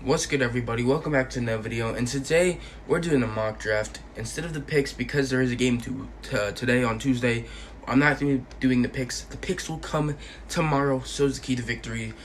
What's good, everybody? Welcome back to another video, and today we're doing a mock draft. Instead of the picks, because there is a game today on Tuesday, I'm not doing the picks. The picks will come tomorrow, so is the Key to Victory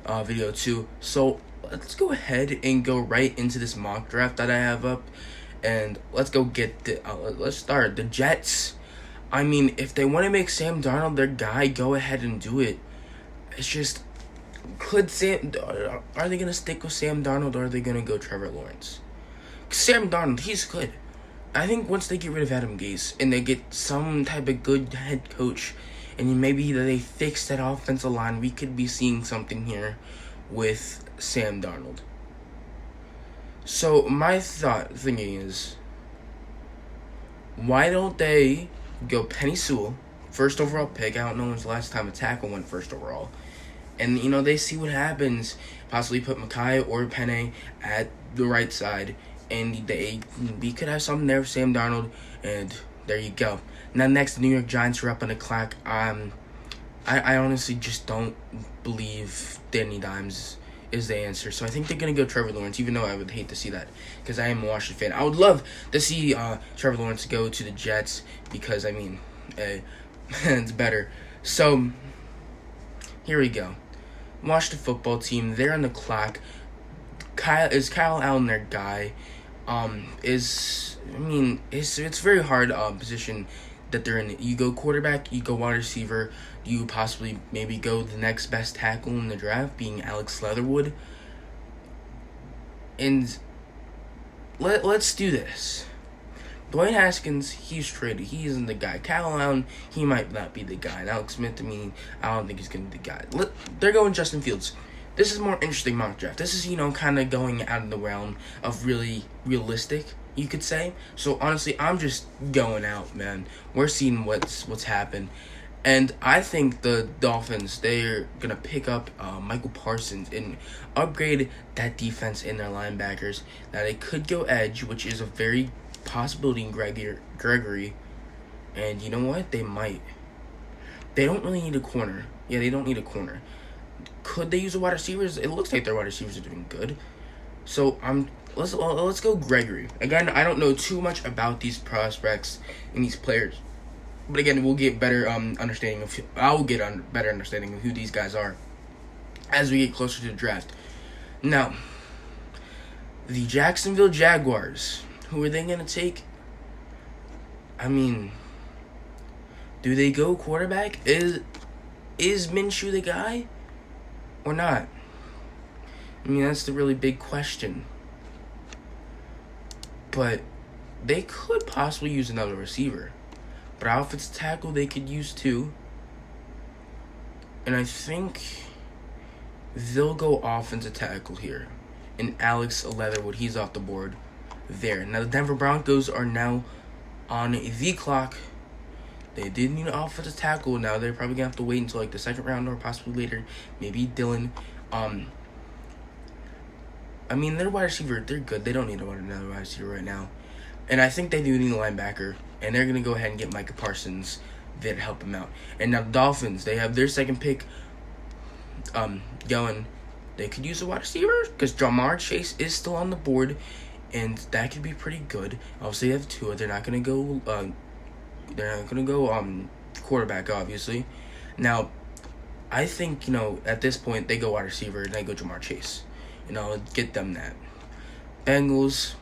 video too. So let's go ahead and go right into this mock draft that I have up, and let's go get let's start. The Jets, I mean, if they want to make Sam Darnold their guy, go ahead and do it. It's just, are they gonna stick with Sam Darnold, or are they gonna go Trevor Lawrence? Sam Darnold, he's good. I think once they get rid of Adam Gase and they get some type of good head coach, and maybe they fix that offensive line, we could be seeing something here with Sam Darnold. So my thinking is, why don't they go Penny Sewell, first overall pick? I don't know when's the last time a tackle went first overall. And, they see what happens. Possibly put Makai or Penny at the right side. And we could have something there for Sam Darnold. And there you go. Now, next, the New York Giants are up on the clock. I honestly just don't believe Danny Dimes is the answer. So I think they're going to go Trevor Lawrence, even though I would hate to see that, because I am a Washington fan. I would love to see Trevor Lawrence go to the Jets because, it's better. So here we go. Watch the football team. They're on the clock. Kyle Allen their guy? It's very hard position that they're in. You go quarterback, you go wide receiver, you possibly maybe go the next best tackle in the draft, being Alex Leatherwood. And let's do this. Dwayne Haskins, he's traded. He isn't the guy. Kyle Allen, he might not be the guy. And Alex Smith, I don't think he's going to be the guy. They're going Justin Fields. This is more interesting mock draft. This is, kind of going out of the realm of really realistic, you could say. So, honestly, I'm just going out, man. We're seeing what's happened. And I think the Dolphins, they're going to pick up Michael Parsons and upgrade that defense in their linebackers. Now, they could go edge, which is a very possibility in Gregory, and you know what? They might. They don't really need a corner. Yeah, they don't need a corner. Could they use a wide receivers? It looks like their wide receivers are doing good. So let's go Gregory. Again, I don't know too much about these prospects and these players, but again, we'll get better understanding of. I'll get better understanding of who these guys are as we get closer to the draft. Now, the Jacksonville Jaguars. Who are they going to take? Do they go quarterback? Is Minshew the guy or not? That's the really big question. But they could possibly use another receiver. But offensive tackle they could use too. And I think they'll go offensive tackle here. And Alex Leatherwood, he's off the board. There. Now, the Denver Broncos are now on the clock. They did need an offensive tackle. Now, they're probably going to have to wait until, the second round or possibly later. Maybe Dylan. Their wide receiver, they're good. They don't need another wide receiver right now. And I think they do need a linebacker. And they're going to go ahead and get Micah Parsons there to help them out. And now, the Dolphins, they have their second pick going. They could use a wide receiver because Jamar Chase is still on the board. And that could be pretty good. Obviously, they have Tua. They're not gonna go. Quarterback, obviously. Now, I think at this point they go wide receiver and they go Jamar Chase. Get them that. Bengals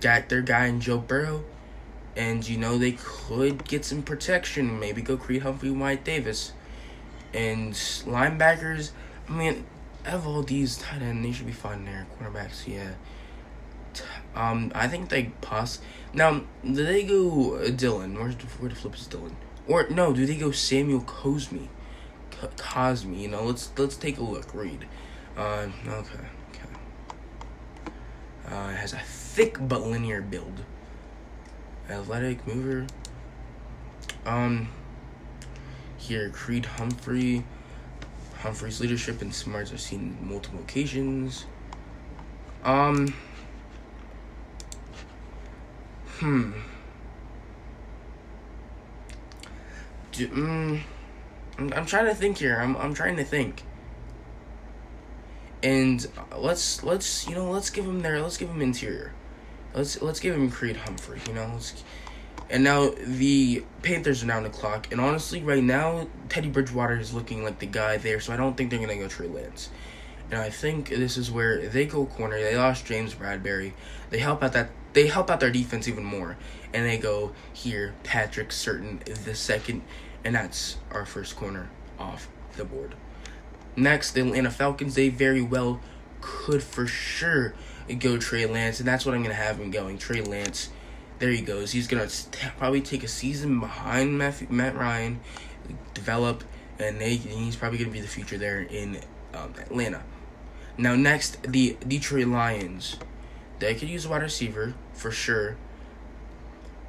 got their guy in Joe Burrow, and they could get some protection. Maybe go Creed Humphrey, Wyatt Davis, and linebackers. Of all these tight ends, they should be fine there. Cornerbacks, yeah. I think they Now, do they go Dylan? Where the flip is Dylan? Or no, do they go Samuel Cosmi? Let's take a look. Read. Okay. It has a thick but linear build. Athletic mover. Here, Creed Humphrey. Humphrey's leadership and smarts are seen on multiple occasions. I'm trying to think here. I'm trying to think. And let's give him there. Let's give him interior. Let's give him Creed Humphrey. And now the Panthers are now on the clock. And honestly, right now Teddy Bridgewater is looking like the guy there. So I don't think they're gonna go Trey Lance. And I think this is where they go corner. They lost James Bradbury. They help out their defense even more. And they go here, Patrick Surtain the second, and that's our first corner off the board. Next, the Atlanta Falcons, they very well could for sure go Trey Lance, and that's what I'm going to have him going. Trey Lance, there he goes. He's going to probably take a season behind Matt Ryan, develop, and he's probably going to be the future there in Atlanta. Now, next, the Detroit Lions. They could use a wide receiver for sure.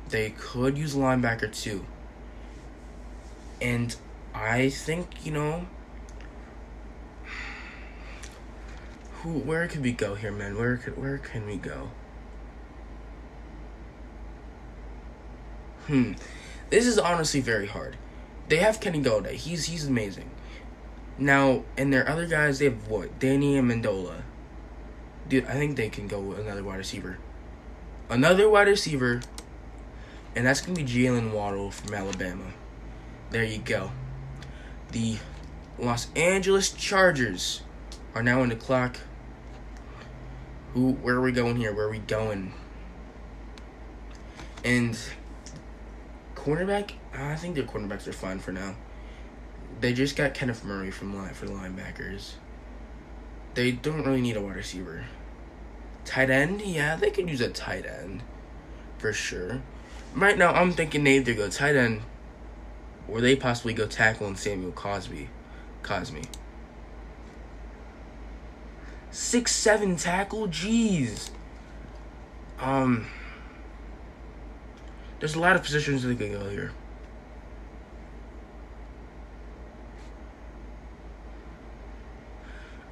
They could use a linebacker too. And I think, where could we go here, man? Where can we go? This is honestly very hard. They have Kenny Golladay. He's amazing. Now, and their other guys, they have what? Danny Amendola. Dude, I think they can go with another wide receiver. And that's going to be Jalen Waddle from Alabama. There you go. The Los Angeles Chargers are now on the clock. Where are we going here? Where are we going? And cornerback, I think their cornerbacks are fine for now. They just got Kenneth Murray for the linebackers. They don't really need a wide receiver. Tight end, yeah, they could use a tight end for sure. Right now, I'm thinking they either go tight end or they possibly go tackle and Samuel Cosme. 6'7" tackle, jeez. There's a lot of positions that can go here.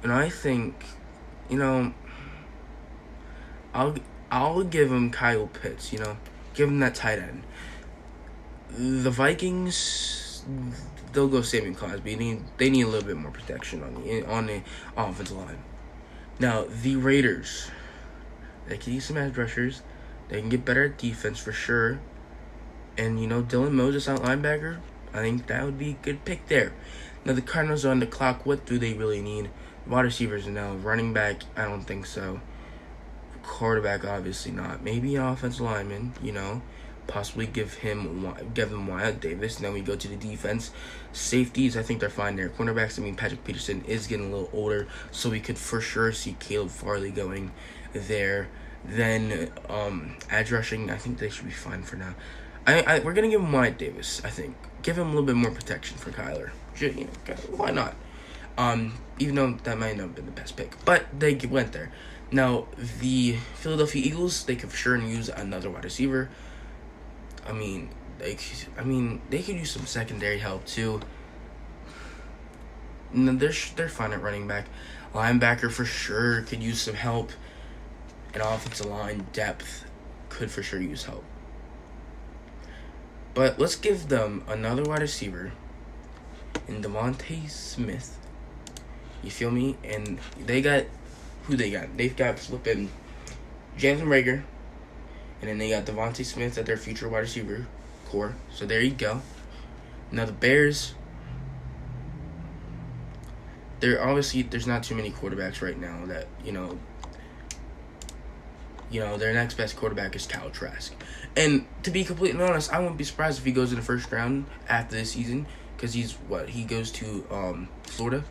And I think, I'll give him Kyle Pitts, give him that tight end. The Vikings, they'll go Samuel Cosme. They need a little bit more protection on the offensive line. Now, the Raiders, they can use some edge rushers. They can get better at defense for sure. And, Dylan Moses out linebacker, I think that would be a good pick there. Now, the Cardinals are on the clock. What do they really need? Wide receivers, no. Running back, I don't think so. Quarterback, obviously not. Maybe an offensive lineman, Possibly give them Wyatt Davis. Then we go to the defense. Safeties, I think they're fine there. Cornerbacks, Patrick Peterson is getting a little older, so we could for sure see Caleb Farley going there. Then edge rushing, I think they should be fine for now. We're gonna give him Wyatt Davis. I think give him a little bit more protection for Kyler. Why not? Even though that might not have been the best pick, but they went there. Now the Philadelphia Eagles, they could for sure use another wide receiver. They could use some secondary help too. No, they're fine at running back. Linebacker for sure could use some help. And offensive line depth could for sure use help. But let's give them another wide receiver in Devontae Smith. You feel me? And they got who they got. They've got flipping Jalen Reagor. And then they got Devontae Smith at their future wide receiver core. So there you go. Now the Bears, there's not too many quarterbacks right now that, their next best quarterback is Kyle Trask. And to be completely honest, I wouldn't be surprised if he goes in the first round after this season. Because he goes to Florida?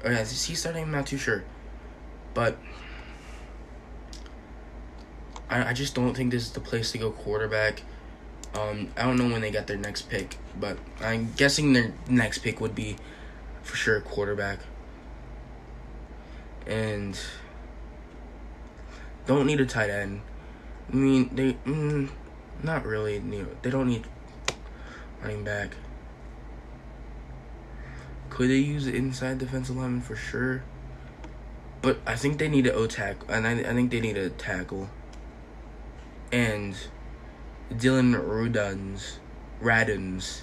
Or is he starting? I'm not too sure. But I just don't think this is the place to go quarterback. I don't know when they got their next pick, but I'm guessing their next pick would be for sure quarterback. And don't need a tight end. They not really. They don't need running back. Could they use an inside defensive lineman for sure? But I think they need an O-tackle, and I think they need a tackle. And Dylan Radunz,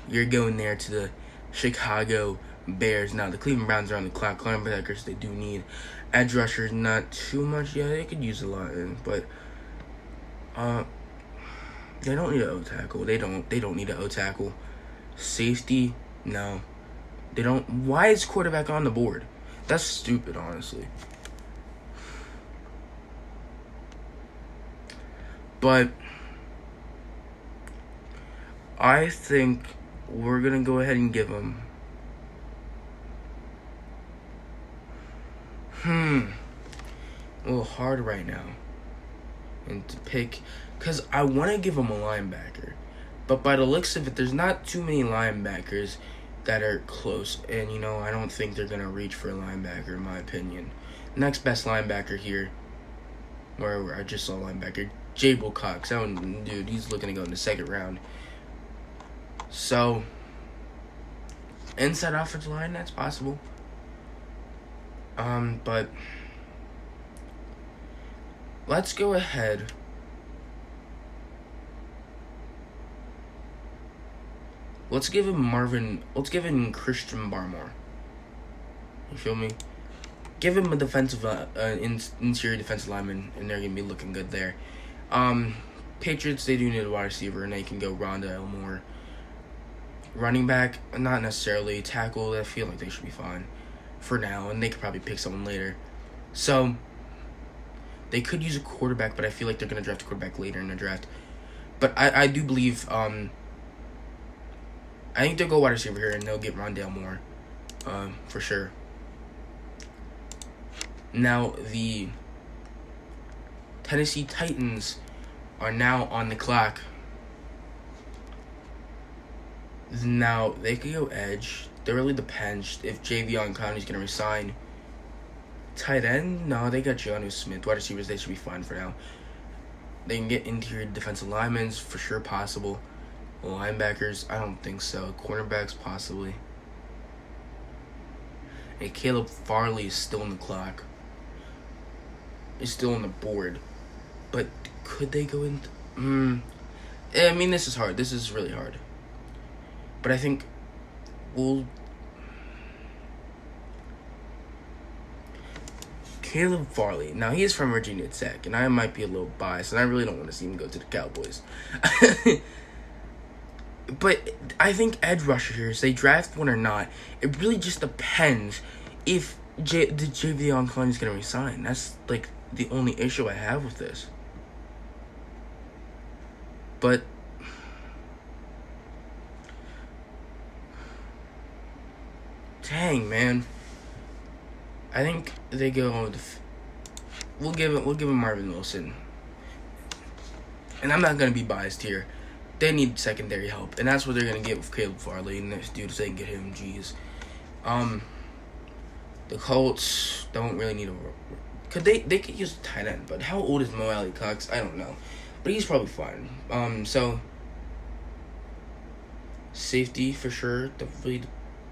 you're going there to the Chicago Bears. Now, the Cleveland Browns are on the clock. Linebackers, they do need. Edge rushers, not too much. Yeah, they could use a lot, but they don't need an O-tackle. They don't need an O-tackle. Safety, no. They don't. Why is quarterback on the board? That's stupid, honestly. But I think we're going to go ahead and give him a little hard right now. And to pick, because I want to give him a linebacker. But by the looks of it, there's not too many linebackers that are close. And, I don't think they're going to reach for a linebacker, in my opinion. Next best linebacker here, where I just saw linebacker, Jabel Cox. That one, dude, he's looking to go in the second round. So, inside offensive line, that's possible. But let's go ahead. Let's give him Christian Barmore. You feel me? Give him a defensive, interior defensive lineman, and they're going to be looking good there. Patriots, they do need a wide receiver, and they can go Rondale Elmore. Running back, not necessarily. Tackle, I feel like they should be fine for now, and they could probably pick someone later. So, they could use a quarterback, but I feel like they're going to draft a quarterback later in the draft. But I do believe, I think they'll go wide receiver here, and they'll get Rondale Elmore, for sure. Now, the Tennessee Titans are now on the clock. Now, they could go edge. It really depends if Javion Clowney's going to resign. Tight end? No, they got Jonnu Smith. Wide receivers, they should be fine for now. They can get interior defensive linemen, for sure possible. Linebackers, I don't think so. Cornerbacks, possibly. And Caleb Farley is still on the clock. He's still on the board. But could they go in? I mean, this is hard. This is really hard. But I think Caleb Farley. Now, he is from Virginia Tech, and I might be a little biased, and I really don't want to see him go to the Cowboys. But I think edge rushers, they draft one or not, it really just depends if Javion Clowney is going to resign. That's, like, the only issue I have with this. But dang, man. I think they go with we'll give him Marvin Wilson. And I'm not gonna be biased here. They need secondary help, and that's what they're gonna get with Caleb Farley and this dude, so they can get him. Jeez. The Colts don't really need they could use a tight end, but how old is Mo Alley Cox? I don't know. But he's probably fine. So safety for sure. Definitely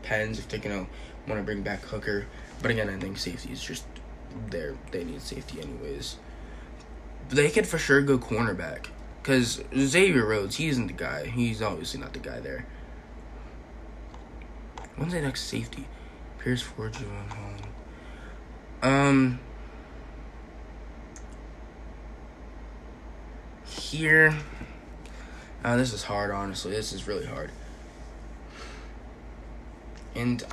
depends if they're gonna want to bring back Hooker. But again, I think safety is just there. They need safety anyways. They could for sure go cornerback, because Xavier Rhodes, he isn't the guy. He's obviously not the guy there. When's the next safety? Pierce Ford, Javon Holland. Here. This is hard, honestly. This is really hard. And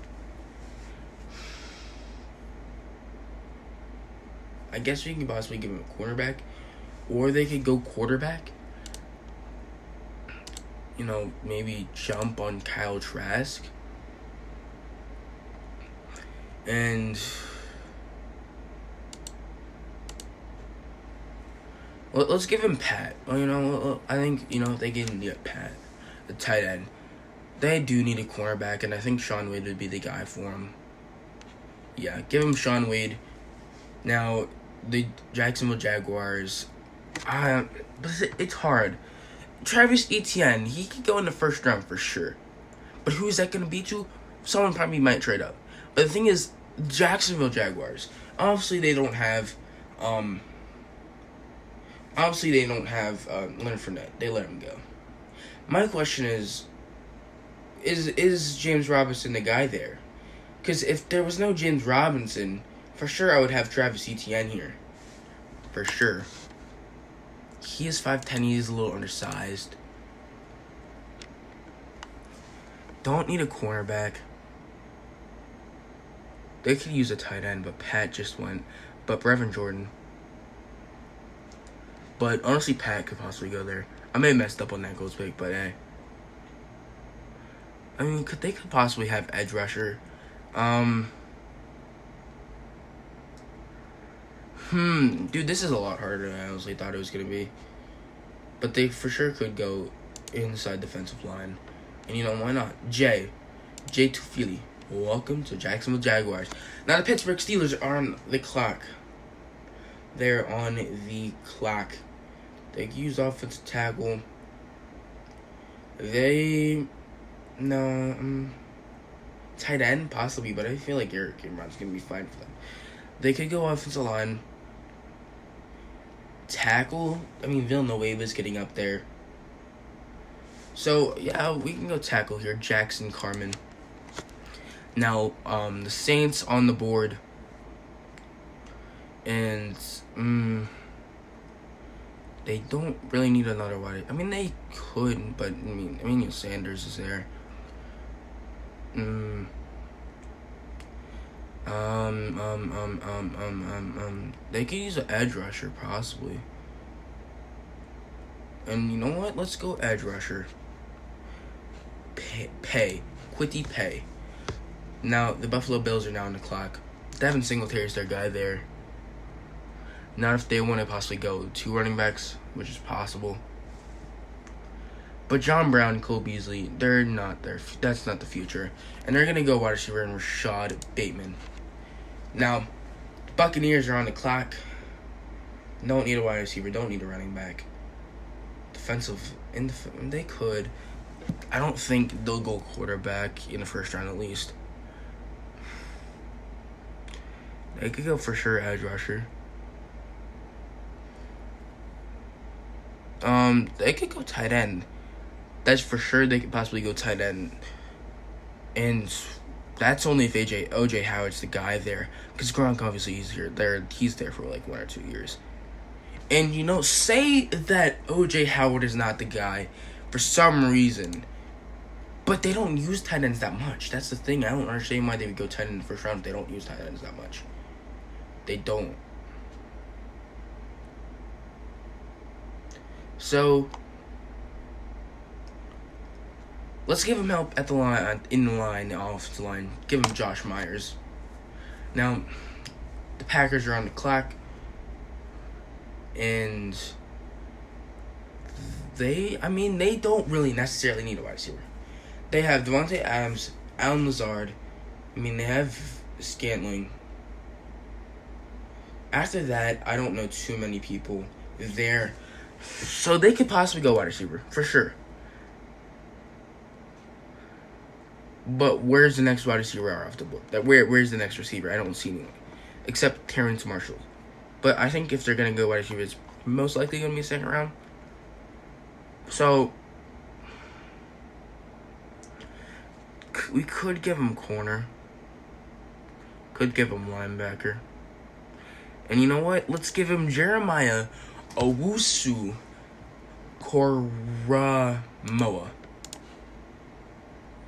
I guess we can possibly give him a cornerback, or they could go quarterback. Maybe jump on Kyle Trask. And let's give him Pat. I think, if they get Pat, the tight end, they do need a cornerback, and I think Shaun Wade would be the guy for him. Yeah, give him Shaun Wade. Now, the Jacksonville Jaguars, but it's hard. Travis Etienne, he could go in the first round for sure. But who is that going to be to? Someone probably might trade up. But the thing is, Jacksonville Jaguars, obviously they don't have Leonard Fournette. They let him go. My question is James Robinson the guy there? Because if there was no James Robinson, for sure I would have Travis Etienne here. For sure. He is 5'10", he's a little undersized. Don't need a cornerback. They could use a tight end, but Pat just went. But Brevin Jordan. But honestly, Pat could possibly go there. I may have messed up on that Colts pick, but hey. I mean, they could possibly have edge rusher. Dude, this is a lot harder than I honestly thought it was going to be. But they for sure could go inside defensive line. And you know, why not? Jay Tufili. Welcome to Jacksonville Jaguars. Now, the Pittsburgh Steelers are on the clock. They're on the clock. They use offensive tackle. Tight end, possibly, but I feel like Eric Brown's going to be fine for them. They could go offensive line. Tackle, Villanueva's getting up there. So, yeah, we can go tackle here. Jackson Carman. Now, the Saints on the board. And, they don't really need another wide. They could, but, Emmanuel Sanders is there. They could use an edge rusher, possibly. And you know what? Let's go edge rusher. Quitty Pay. Now, the Buffalo Bills are now on the clock. Devin Singletary is their guy there. Not if they want to possibly go 2 running backs, which is possible. But John Brown and Cole Beasley, they're not there. That's not the future. And they're going to go wide receiver and Rashad Bateman. Now, Buccaneers are on the clock. Don't need a wide receiver. Don't need a running back. They could. I don't think they'll go quarterback in the first round at least. They could go for sure edge rusher. They could go tight end. That's for sure. They could possibly go tight end. And that's only if OJ Howard's the guy there. Because Gronk obviously he's there for like 1 or 2 years. And say that OJ Howard is not the guy for some reason. But they don't use tight ends that much. That's the thing. I don't understand why they would go tight end in the first round if they don't use tight ends that much. They don't. So let's give him help at the line, the offensive line. Give him Josh Myers. Now, the Packers are on the clock, and they don't really necessarily need a wide receiver. They have Devontae Adams, Allen Lazard. They have Scantling. After that, I don't know too many people there. So they could possibly go wide receiver, for sure. But where's the next wide receiver off the board? Where's the next receiver? I don't see anyone. Except Terrence Marshall. But I think if they're going to go wide receiver, it's most likely going to be a second round. So we could give him corner. Could give him linebacker. And you know what? Let's give him Jeremiah Owusu Koramoah.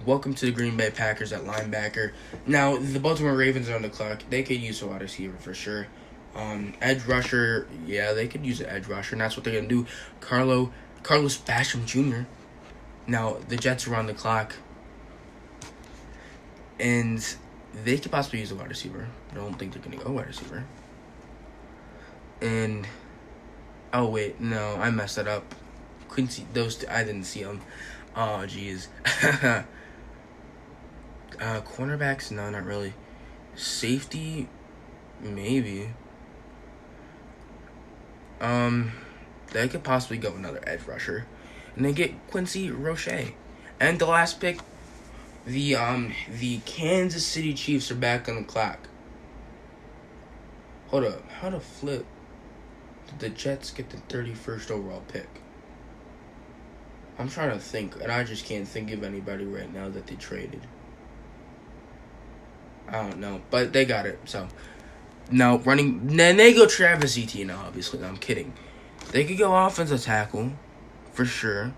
Welcome to the Green Bay Packers at linebacker. Now, the Baltimore Ravens are on the clock. They could use a wide receiver for sure. Edge rusher, yeah, they could use an edge rusher, and that's what they're going to do. Carlos Basham Jr. Now, the Jets are on the clock. And they could possibly use a wide receiver. I don't think they're going to go wide receiver. And, oh, wait, no, I messed that up. Couldn't see those two, I didn't see them. Oh, jeez. Cornerbacks, no, not really. Safety, maybe. They could possibly go another edge rusher. And they get Quincy Roche. And the last pick, the Kansas City Chiefs are back on the clock. Hold up, how to flip? Did the Jets get the 31st overall pick? I'm trying to think, and I just can't think of anybody right now that they traded. I don't know, but they got it. So now running, then they go Travis Etienne. Now, obviously, no, I'm kidding. They could go offensive tackle, for sure.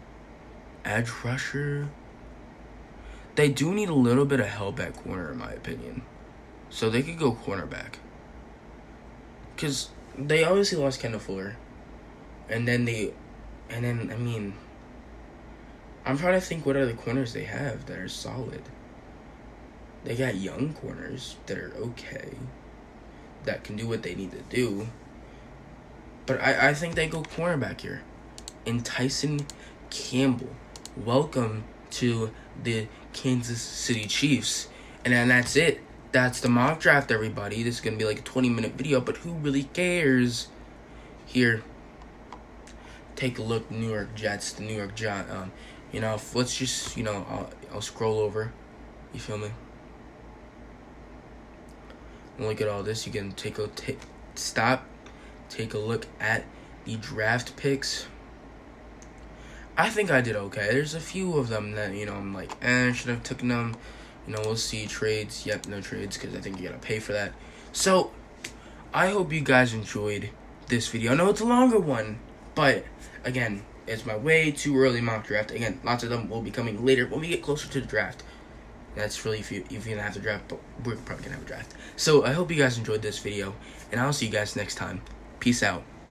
Edge rusher. They do need a little bit of help at corner, in my opinion. So they could go cornerback. Because they obviously lost Kendall Fuller. I mean, I'm trying to think what other corners they have that are solid. They got young corners that are okay, that can do what they need to do. But I think they go cornerback here. And Tyson Campbell. Welcome to the Kansas City Chiefs. And then that's it. That's the mock draft, everybody. This is going to be like a 20-minute video, but who really cares? Here, take a look. New York Jets, the New York Giants. Let's just, I'll scroll over. You feel me? Look at all this. You can take a look at the draft picks. I think I did okay. There's a few of them that, I'm like, should have taken them. We'll see. Trades. Yep, no trades because I think you got to pay for that. So, I hope you guys enjoyed this video. I know it's a longer one, but, again, it's my way too early mock draft. Again, lots of them will be coming later when we get closer to the draft. That's really if you're going to have to draft, but we're probably going to have a draft. So, I hope you guys enjoyed this video, and I'll see you guys next time. Peace out.